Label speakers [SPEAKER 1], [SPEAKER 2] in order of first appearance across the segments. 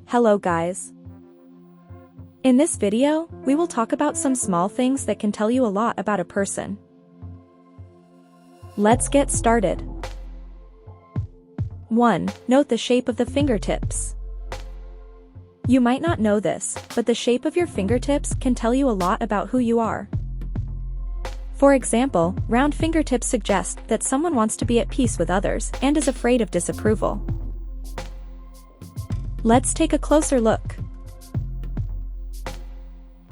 [SPEAKER 1] Hello guys. In this video, we will talk about some small things that can tell you a lot about a person. Let's get started. 1. Note the shape of the fingertips. You might not know this, but the shape of your fingertips can tell you a lot about who you are. For example, round fingertips suggest that someone wants to be at peace with others and is afraid of disapproval. Let's take a closer look.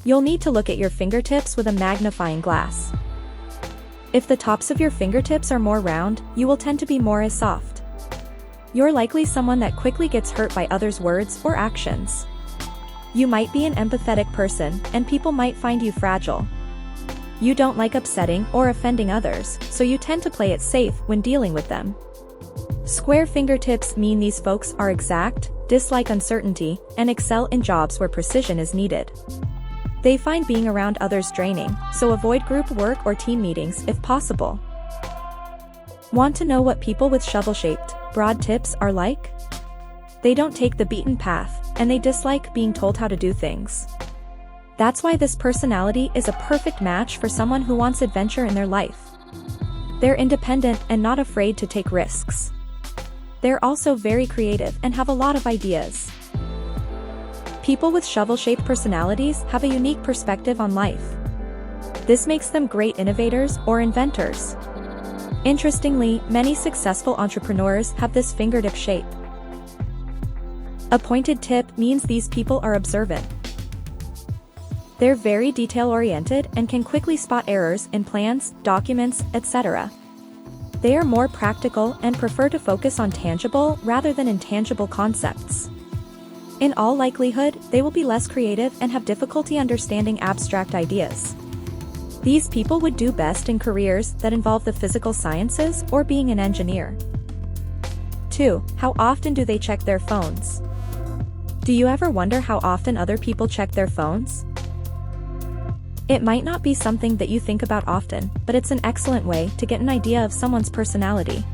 [SPEAKER 1] You'll need to look at your fingertips with a magnifying glass. If the tops of your fingertips are more round, you will tend to be more soft. You're likely someone that quickly gets hurt by others' words or actions. You might be an empathetic person, and people might find you fragile. You don't like upsetting or offending others, so you tend to play it safe when dealing with them. Square fingertips mean these folks are exact, dislike uncertainty, and excel in jobs where precision is needed. They find being around others draining, so avoid group work or team meetings if possible. Want to know what people with shovel-shaped, broad tips are like? They don't take the beaten path, and they dislike being told how to do things. That's why this personality is a perfect match for someone who wants adventure in their life. They're independent and not afraid to take risks. They're also very creative and have a lot of ideas. People with shovel-shaped personalities have a unique perspective on life. This makes them great innovators or inventors. Interestingly, many successful entrepreneurs have this fingertip shape. A pointed tip means these people are observant. They're very detail-oriented and can quickly spot errors in plans, documents, etc. They are more practical and prefer to focus on tangible rather than intangible concepts. In all likelihood, they will be less creative and have difficulty understanding abstract ideas. These people would do best in careers that involve the physical sciences or being an engineer. 2. How often do they check their phones? Do you ever wonder how often other people check their phones? It might not be something that you think about often, but it's an excellent way to get an idea of someone's personality.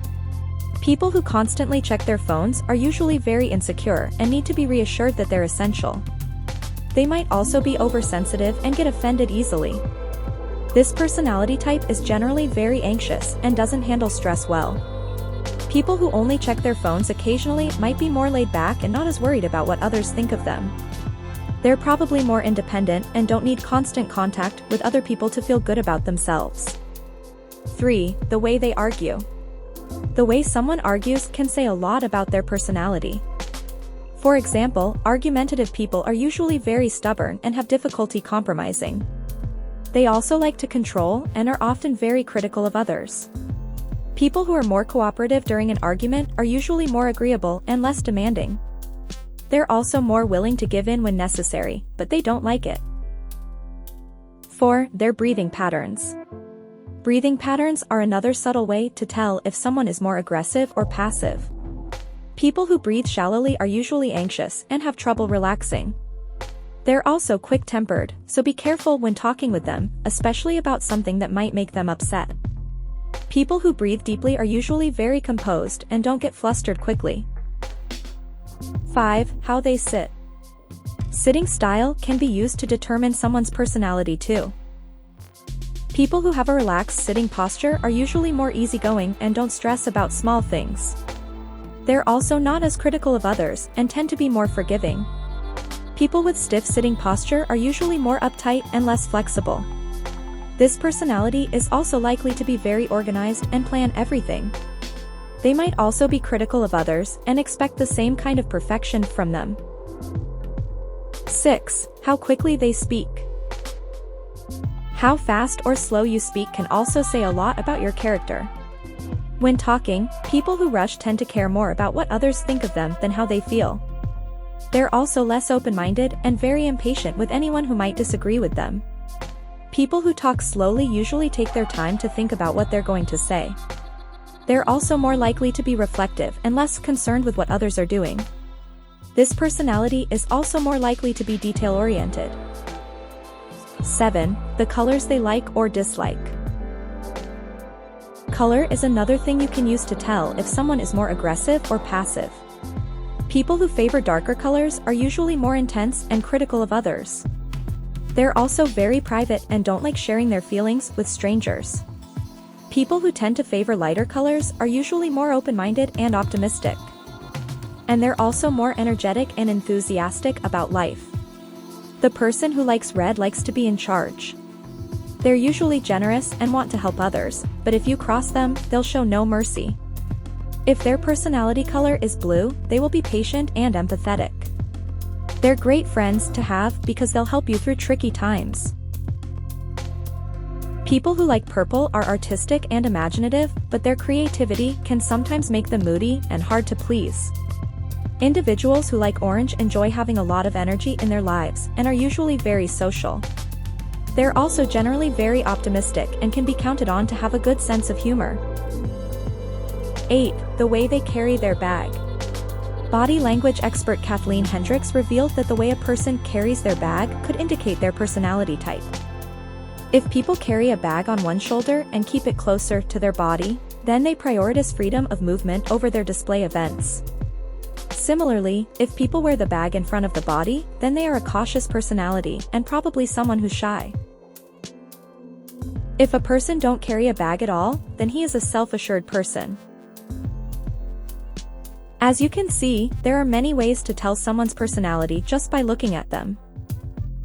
[SPEAKER 1] People who constantly check their phones are usually very insecure and need to be reassured that they're essential. They might also be oversensitive and get offended easily. This personality type is generally very anxious and doesn't handle stress well. People who only check their phones occasionally might be more laid back and not as worried about what others think of them. They're probably more independent and don't need constant contact with other people to feel good about themselves. 3. The way they argue. The way someone argues can say a lot about their personality. For example, argumentative people are usually very stubborn and have difficulty compromising. They also like to control and are often very critical of others. People who are more cooperative during an argument are usually more agreeable and less demanding. They're also more willing to give in when necessary, but they don't like it. 4. Their breathing patterns. Breathing patterns are another subtle way to tell if someone is more aggressive or passive. People who breathe shallowly are usually anxious and have trouble relaxing. They're also quick-tempered, so be careful when talking with them, especially about something that might make them upset. People who breathe deeply are usually very composed and don't get flustered quickly. 5. How they sit. Sitting style can be used to determine someone's personality too. People who have a relaxed sitting posture are usually more easygoing and don't stress about small things. They're also not as critical of others and tend to be more forgiving. People with stiff sitting posture are usually more uptight and less flexible. This personality is also likely to be very organized and plan everything. They might also be critical of others and expect the same kind of perfection from them. 6. How quickly they speak. How fast or slow you speak can also say a lot about your character. When talking, people who rush tend to care more about what others think of them than how they feel. They're also less open-minded and very impatient with anyone who might disagree with them. People who talk slowly usually take their time to think about what they're going to say. They're also more likely to be reflective and less concerned with what others are doing. This personality is also more likely to be detail-oriented. 7. The colors they like or dislike. Color is another thing you can use to tell if someone is more aggressive or passive. People who favor darker colors are usually more intense and critical of others. They're also very private and don't like sharing their feelings with strangers. People who tend to favor lighter colors are usually more open-minded and optimistic. And they're also more energetic and enthusiastic about life. The person who likes red likes to be in charge. They're usually generous and want to help others, but if you cross them, they'll show no mercy. If their personality color is blue, they will be patient and empathetic. They're great friends to have because they'll help you through tricky times. People who like purple are artistic and imaginative, but their creativity can sometimes make them moody and hard to please. Individuals who like orange enjoy having a lot of energy in their lives and are usually very social. They're also generally very optimistic and can be counted on to have a good sense of humor. 8. The way they carry their bag. Body language expert Kathleen Hendricks revealed that the way a person carries their bag could indicate their personality type. If people carry a bag on one shoulder and keep it closer to their body, then they prioritize freedom of movement over their display events. Similarly, if people wear the bag in front of the body, then they are a cautious personality and probably someone who's shy. If a person don't carry a bag at all, then he is a self-assured person. As you can see, there are many ways to tell someone's personality just by looking at them.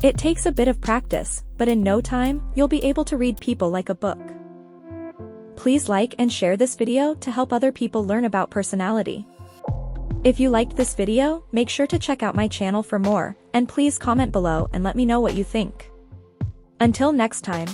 [SPEAKER 1] It takes a bit of practice, but in no time, you'll be able to read people like a book. Please like and share this video to help other people learn about personality. If you liked this video, make sure to check out my channel for more, and please comment below and let me know what you think. Until next time.